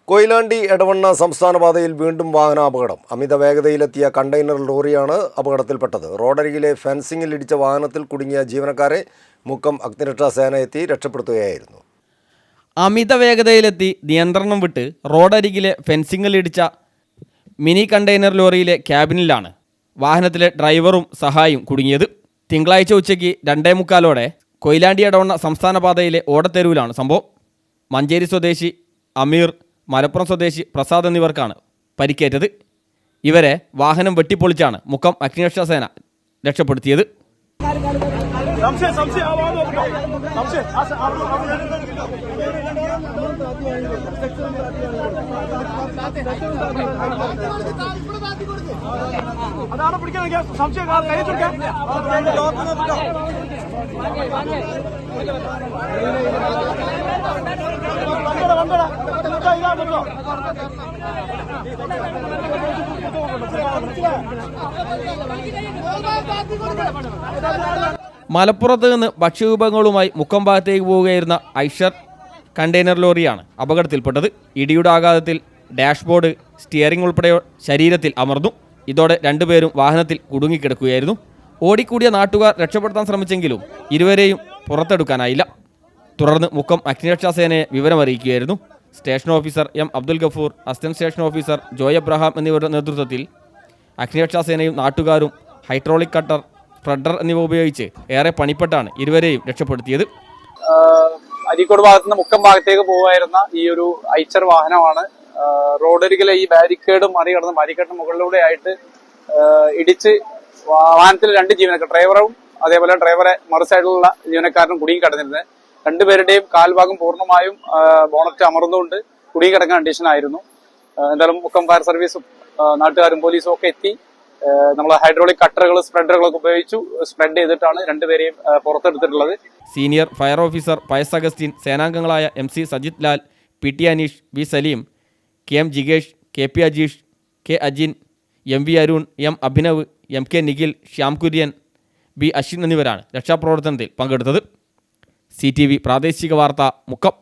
കൊയിലാണ്ടി എടവണ്ണ സംസ്ഥാന പാതയിൽ വീണ്ടും വാഹനാപകടം. അമിത വേഗതയിലെത്തിയ കണ്ടെയ്നർ ലോറിയാണ് അപകടത്തിൽപ്പെട്ടത്. റോഡരികിലെ ഫെൻസിംഗിൽ ഇടിച്ച വാഹനത്തിൽ കുടുങ്ങിയ ജീവനക്കാരെ മുക്കം അഗ്നിരക്ഷാസേന എത്തി രക്ഷപ്പെടുത്തുകയായിരുന്നു. അമിത വേഗതയിലെത്തി നിയന്ത്രണം വിട്ട് റോഡരികിലെ ഫെൻസിംഗിൽ ഇടിച്ച മിനി കണ്ടെയ്നർ ലോറിയിലെ ക്യാബിനിലാണ് വാഹനത്തിലെ ഡ്രൈവറും സഹായിയും കുടുങ്ങിയത്. തിങ്കളാഴ്ച ഉച്ചയ്ക്ക് 2:45 കൊയിലാണ്ടി എടവണ്ണ സംസ്ഥാന പാതയിലെ ഓടത്തെരുവിലാണ് സംഭവം. മഞ്ചേരി സ്വദേശി അമീർ, മലപ്പുറം സ്വദേശി പ്രസാദ് എന്നിവർക്കാണ് പരിക്കേറ്റത്. ഇവരെ വാഹനം വെട്ടിപ്പൊളിച്ചാണ് മുക്കം അഗ്നിരക്ഷാസേന രക്ഷപ്പെടുത്തിയത്. മലപ്പുറത്ത് നിന്ന് ഭക്ഷ്യവിഭവങ്ങളുമായി മുക്കം ഭാഗത്തേക്ക് പോവുകയായിരുന്ന ഐഷർ കണ്ടെയ്നർ ലോറിയാണ് അപകടത്തിൽപ്പെട്ടത്. ഇടിയുടെ ആഘാതത്തിൽ ഡാഷ്ബോർഡ്, സ്റ്റിയറിംഗ് ഉൾപ്പെടെ ശരീരത്തിൽ അമർന്നു. ഇതോടെ രണ്ടുപേരും വാഹനത്തിൽ കുടുങ്ങിക്കിടക്കുകയായിരുന്നു. ഓടിക്കൂടിയ നാട്ടുകാർ രക്ഷപ്പെടുത്താൻ ശ്രമിച്ചെങ്കിലും ഇരുവരെയും പുറത്തെടുക്കാനായില്ല. തുടർന്ന് മുക്കം അഗ്നിരക്ഷാസേനയെ വിവരമറിയിക്കുകയായിരുന്നു. Station officer M Abdul Gafoor, assistant station officer Joy Abraham എന്നിവരുടെ നേതൃത്വത്തിൽ അഗ്നിരക്ഷാസേനയും നാട്ടുകാരും ഹൈഡ്രോളിക് കട്ടർ, സ്പ്രെഡർ എന്നിവ ഉപയോഗിച്ച് ഏറെ പണിപ്പെട്ടാണ് ഇരുവരെയും രക്ഷപ്പെടുത്തിയത്. അരീക്കോട് ഭാഗത്തുനിന്ന് മുക്കം ഭാഗത്തേക്ക് പോകുമായിരുന്ന ഈ ഒരു ഐച്ചർ വാഹനമാണ് റോഡരികിലെ ഈ ബാരിക്കേഡും മറികടന്ന് ബാരിക്കേഡിന് മുകളിലൂടെ ആയിട്ട് ഇടിച്ച് വാഹനത്തിൽ 2 ജീവനക്കാർ, ഡ്രൈവറും അതേപോലെ ഡ്രൈവറെ മറു സൈഡിലുള്ള ജീവനക്കാരനും കുടുങ്ങി കിടന്നിരുന്നത്. രണ്ടുപേരുടെയും കാൽഭാഗം പൂർണ്ണമായും ബോണറ്റ് അമർന്നുകൊണ്ട് കുടുങ്ങി കിടക്കുന്ന കണ്ടീഷനായിരുന്നു. എന്തായാലും മുക്കം ഫയർ സർവീസും നാട്ടുകാരും പോലീസും ഒക്കെ എത്തി നമ്മൾ ഹൈഡ്രോളിക് കട്ടറുകൾ, സ്പ്രെഡറുകളൊക്കെ ഉപയോഗിച്ചു സ്പ്രെഡ് ചെയ്തിട്ടാണ് രണ്ടുപേരെയും പുറത്തെടുത്തിട്ടുള്ളത്. Senior fire officer Pius Augustine, സേനാംഗങ്ങളായ MC Sajith Lal, PT Aneesh, V Saleem, KM ജിഗേഷ്, KP Ajeesh, K Ajin, MV Arun, M Abhinav, MK Nikhil, Shyam Kurian, B Ashwin എന്നിവരാണ് രക്ഷാപ്രവർത്തനത്തിൽ പങ്കെടുത്തത്. CTV പ്രാദേശിക വാർത്ത, മുക്കം.